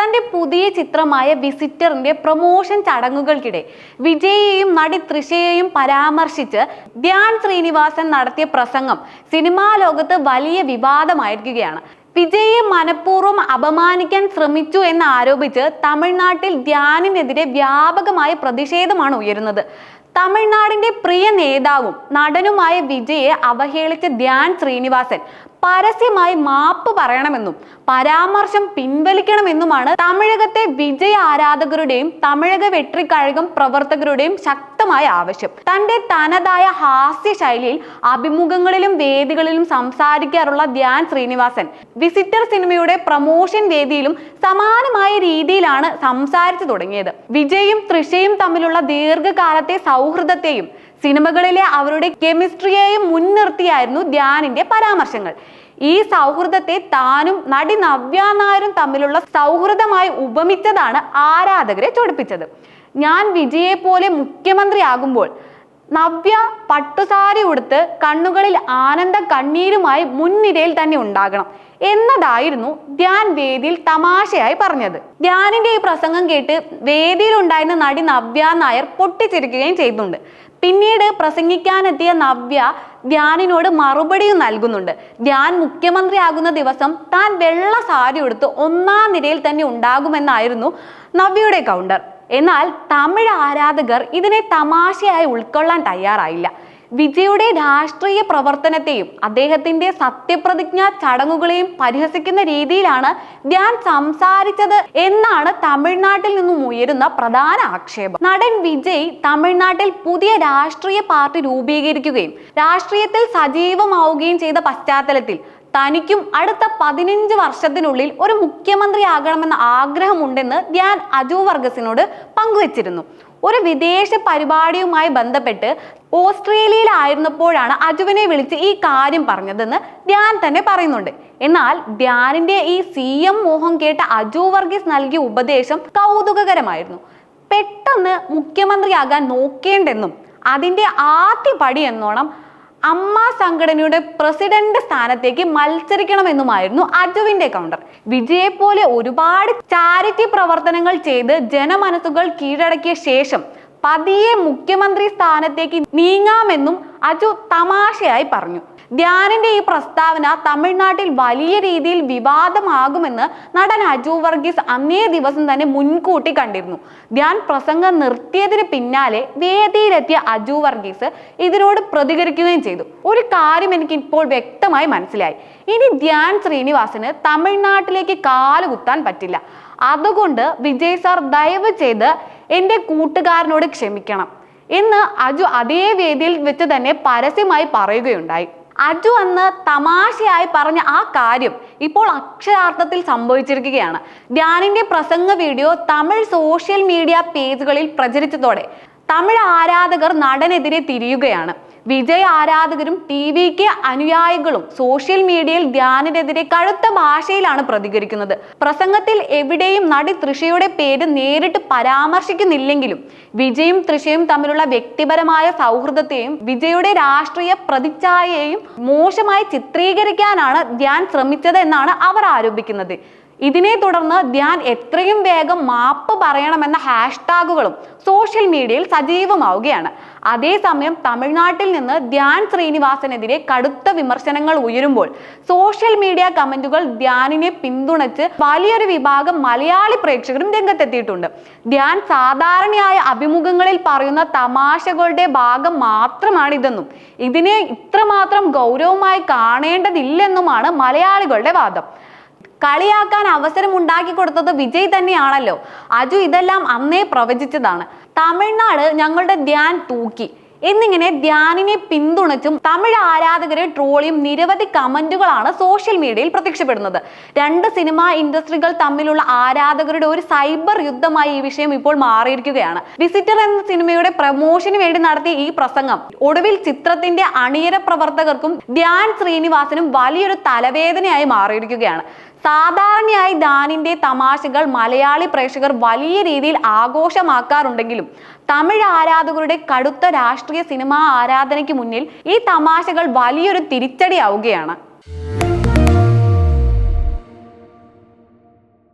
തന്റെ പുതിയ ചിത്രമായ വിസിറ്ററിന്റെ പ്രൊമോഷൻ ചടങ്ങുകൾക്കിടെ വിജയെയും നടി തൃഷയെയും പരാമർശിച്ച് ധ്യാൻ ശ്രീനിവാസൻ നടത്തിയ പ്രസംഗം സിനിമാ ലോകത്ത് വലിയ വിവാദമായിരിക്കുകയാണ്. വിജയെ മനഃപൂർവ്വം അപമാനിക്കാൻ ശ്രമിച്ചു എന്ന് ആരോപിച്ച് തമിഴ്നാട്ടിൽ ധ്യാനിനെതിരെ വ്യാപകമായ പ്രതിഷേധമാണ് ഉയരുന്നത്. തമിഴ്നാടിന്റെ പ്രിയ നേതാവും നടനുമായ വിജയെ അവഹേളിച്ച ധ്യാൻ ശ്രീനിവാസൻ പരസ്യമായി മാപ്പ് പറയണമെന്നും പരാമർശം പിൻവലിക്കണമെന്നുമാണ് തമിഴകത്തെ വിജയ ആരാധകരുടെയും തമിഴക വെട്രിക്കഴകം പ്രവർത്തകരുടെയും ശക്തമായ ആവശ്യം. തന്റെ തനതായ ഹാസ്യ ശൈലിയിൽ അഭിമുഖങ്ങളിലും വേദികളിലും സംസാരിക്കാറുള്ള ധ്യാൻ ശ്രീനിവാസൻ വിസിറ്റർ സിനിമയുടെ പ്രൊമോഷൻ വേദിയിലും സമാനമായ രീതിയിലാണ് സംസാരിച്ചു തുടങ്ങിയത്. വിജയും തൃഷയും തമ്മിലുള്ള ദീർഘകാലത്തെ സൗഹൃദത്തെയും സിനിമകളിലെ അവരുടെ കെമിസ്ട്രിയെയും മുൻനിർത്തിയായിരുന്നു ധ്യാനിന്റെ പരാമർശങ്ങൾ. ഈ സൗഹൃദത്തെ താനും നടി നവ്യ നായരും തമ്മിലുള്ള സൗഹൃദമായി ഉപമിച്ചതാണ് ആരാധകരെ ചൊടിപ്പിച്ചത്. ഞാൻ വിജയെ പോലെ മുഖ്യമന്ത്രിയാകുമ്പോൾ നവ്യ പട്ടുസാരി ഉടുത്ത് കണ്ണുകളിൽ ആനന്ദ കണ്ണീരുമായി മുൻനിരയിൽ തന്നെ ഉണ്ടാകണം എന്നതായിരുന്നു ധ്യാൻ വേദിയിൽ തമാശയായി പറഞ്ഞത്. ധ്യാനിന്റെ ഈ പ്രസംഗം കേട്ട് വേദിയിലുണ്ടായിരുന്ന നടി നവ്യ നായർ പൊട്ടിച്ചിരിക്കുകയും ചെയ്യുന്നുണ്ട്. പിന്നീട് പ്രസംഗിക്കാനെത്തിയ നവ്യ ധ്യാനിനോട് മറുപടിയും നൽകുന്നുണ്ട്. ധ്യാൻ മുഖ്യമന്ത്രിയാകുന്ന ദിവസം താൻ വെള്ള സാരി ഉടുത്ത് ഒന്നാം നിരയിൽ തന്നെ ഉണ്ടാകുമെന്നായിരുന്നു നവ്യയുടെ കൗണ്ടർ. എന്നാൽ തമിഴ് ആരാധകർ ഇതിനെ തമാശയായി ഉൾക്കൊള്ളാൻ തയ്യാറായില്ല. വിജയുടെ രാഷ്ട്രീയ പ്രവർത്തനത്തെയും അദ്ദേഹത്തിന്റെ സത്യപ്രതിജ്ഞാ ചടങ്ങുകളെയും പരിഹസിക്കുന്ന രീതിയിലാണ് ധ്യാൻ സംസാരിച്ചത് എന്നാണ് തമിഴ്നാട്ടിൽ നിന്നും ഉയരുന്ന പ്രധാന ആക്ഷേപം. നടൻ വിജയ് തമിഴ്നാട്ടിൽ പുതിയ രാഷ്ട്രീയ പാർട്ടി രൂപീകരിക്കുകയും രാഷ്ട്രീയത്തിൽ സജീവമാവുകയും ചെയ്ത പശ്ചാത്തലത്തിൽ തനിക്കും അടുത്ത 15 വർഷത്തിനുള്ളിൽ ഒരു മുഖ്യമന്ത്രിയാകണമെന്ന ആഗ്രഹമുണ്ടെന്ന് ധ്യാൻ അജു വർഗീസിനോട് പങ്കുവച്ചിരുന്നു. ഒരു വിദേശ പരിപാടിയുമായി ബന്ധപ്പെട്ട് ഓസ്ട്രേലിയയിലായിരുന്നപ്പോഴാണ് അജുവിനെ വിളിച്ച് ഈ കാര്യം പറഞ്ഞതെന്ന് ധ്യാൻ തന്നെ പറയുന്നുണ്ട്. എന്നാൽ ധ്യാനിന്റെ ഈ CM മോഹം കേട്ട അജു വർഗീസ് നൽകിയ ഉപദേശം കൗതുകകരമായിരുന്നു. പെട്ടെന്ന് മുഖ്യമന്ത്രിയാകാൻ നോക്കേണ്ടെന്നും അതിന്റെ ആദ്യ പടി എന്നോണം അമ്മ സംഘടനയുടെ പ്രസിഡന്റ് സ്ഥാനത്തേക്ക് മത്സരിക്കണമെന്നുമായിരുന്നു അജുവിന്റെ കൗണ്ടർ. വിജയെ പോലെ ഒരുപാട് ചാരിറ്റി പ്രവർത്തനങ്ങൾ ചെയ്ത് ജനമനസ്സുകൾ കീഴടക്കിയ ശേഷം പതിയെ മുഖ്യമന്ത്രി സ്ഥാനത്തേക്ക് നീങ്ങാമെന്നും അജു തമാശയായി പറഞ്ഞു. ധ്യാനിന്റെ ഈ പ്രസ്താവന തമിഴ്നാട്ടിൽ വലിയ രീതിയിൽ വിവാദമാകുമെന്ന് നടൻ അജു വർഗീസ് അന്നേ ദിവസം തന്നെ മുൻകൂട്ടി കണ്ടിരുന്നു. ധ്യാൻ പ്രസംഗം നിർത്തിയതിന് പിന്നാലെ വേദിയിലെത്തിയ അജു വർഗീസ് ഇതിനോട് പ്രതികരിക്കുകയും ചെയ്തു. ഒരു കാര്യം എനിക്ക് ഇപ്പോൾ വ്യക്തമായി മനസ്സിലായി. ഇനി ധ്യാൻ ശ്രീനിവാസന് തമിഴ്നാട്ടിലേക്ക് കാലുകുത്താൻ പറ്റില്ല. അതുകൊണ്ട് വിജയ് സാർ ദയവ് ചെയ്ത് എൻ്റെ കൂട്ടുകാരനോട് ക്ഷമിക്കണം എന്ന് അജു അതേ വേദിയിൽ വെച്ച് തന്നെ പരസ്യമായി പറയുകയുണ്ടായി. അജു അന്ന് തമാശയായി പറഞ്ഞ ആ കാര്യം ഇപ്പോൾ അക്ഷരാർത്ഥത്തിൽ സംഭവിച്ചിരിക്കുകയാണ്. ധ്യാനിന്റെ പ്രസംഗ വീഡിയോ തമിഴ് സോഷ്യൽ മീഡിയ പേജുകളിൽ പ്രചരിച്ചതോടെ തമിഴ് ആരാധകർ നടനെതിരെ തിരിയുകയാണ്. വിജയ് ആരാധകരും TVK അനുയായികളും സോഷ്യൽ മീഡിയയിൽ ധ്യാനിനെതിരെ കടുത്ത ഭാഷയിലാണ് പ്രതികരിക്കുന്നത്. പ്രസംഗത്തിൽ എവിടെയും നടി തൃഷയുടെ പേര് നേരിട്ട് പരാമർശിക്കുന്നില്ലെങ്കിലും വിജയും തൃഷയും തമ്മിലുള്ള വ്യക്തിപരമായ സൗഹൃദത്തെയും വിജയുടെ രാഷ്ട്രീയ പ്രതിച്ഛായയെയും മോശമായി ചിത്രീകരിക്കാനാണ് ധ്യാൻ ശ്രമിച്ചത് എന്നാണ് അവർ ആരോപിക്കുന്നത്. ഇതിനെ തുടർന്ന് ധ്യാൻ എത്രയും വേഗം മാപ്പ് പറയണമെന്ന ഹാഷ്ടാഗുകളും സോഷ്യൽ മീഡിയയിൽ സജീവമാവുകയാണ്. അതേസമയം തമിഴ്നാട്ടിൽ നിന്ന് ധ്യാൻ ശ്രീനിവാസനെതിരെ കടുത്ത വിമർശനങ്ങൾ ഉയരുമ്പോൾ സോഷ്യൽ മീഡിയ കമന്റുകൾ ധ്യാനിനെ പിന്തുണച്ച് വലിയൊരു വിഭാഗം മലയാളി പ്രേക്ഷകരും രംഗത്തെത്തിയിട്ടുണ്ട്. ധ്യാൻ സാധാരണയായ അഭിമുഖങ്ങളിൽ പറയുന്ന തമാശകളുടെ ഭാഗം മാത്രമാണിതെന്നും ഇതിനെ ഇത്രമാത്രം ഗൗരവമായി കാണേണ്ടതില്ലെന്നുമാണ് മലയാളികളുടെ വാദം. കളിയാക്കാൻ അവസരം ഉണ്ടാക്കി കൊടുത്തത് വിജയ് തന്നെയാണല്ലോ. അജു ഇതെല്ലാം അന്നേ പ്രവചിച്ചതാണ്. തമിഴ്നാട് ഞങ്ങളുടെ ധ്യാൻ തൂക്കി എന്നിങ്ങനെ ധ്യാനിനെ പിന്തുണച്ചും തമിഴ് ആരാധകരെ ട്രോളിയും നിരവധി കമന്റുകളാണ് സോഷ്യൽ മീഡിയയിൽ പ്രത്യക്ഷപ്പെടുന്നത്. രണ്ട് സിനിമാ ഇൻഡസ്ട്രികൾ തമ്മിലുള്ള ആരാധകരുടെ ഒരു സൈബർ യുദ്ധമായി ഈ വിഷയം ഇപ്പോൾ മാറിയിരിക്കുകയാണ്. വിസിറ്റർ എന്ന സിനിമയുടെ പ്രമോഷന് വേണ്ടി നടത്തിയ ഈ പ്രസംഗം ഒടുവിൽ ചിത്രത്തിന്റെ അണിയര പ്രവർത്തകർക്കും ധ്യാൻ ശ്രീനിവാസനും വലിയൊരു തലവേദനയായി മാറിയിരിക്കുകയാണ്. സാധാരണയായി ധ്യാനിന്റെ തമാശകൾ മലയാളി പ്രേക്ഷകർ വലിയ രീതിയിൽ ആഘോഷമാക്കാറുണ്ടെങ്കിലും തമിഴ് ആരാധകരുടെ കടുത്ത രാഷ്ട്രീയ സിനിമാ ആരാധനയ്ക്ക് മുന്നിൽ ഈ തമാശകൾ വലിയൊരു തിരിച്ചടിയാവുകയാണ്.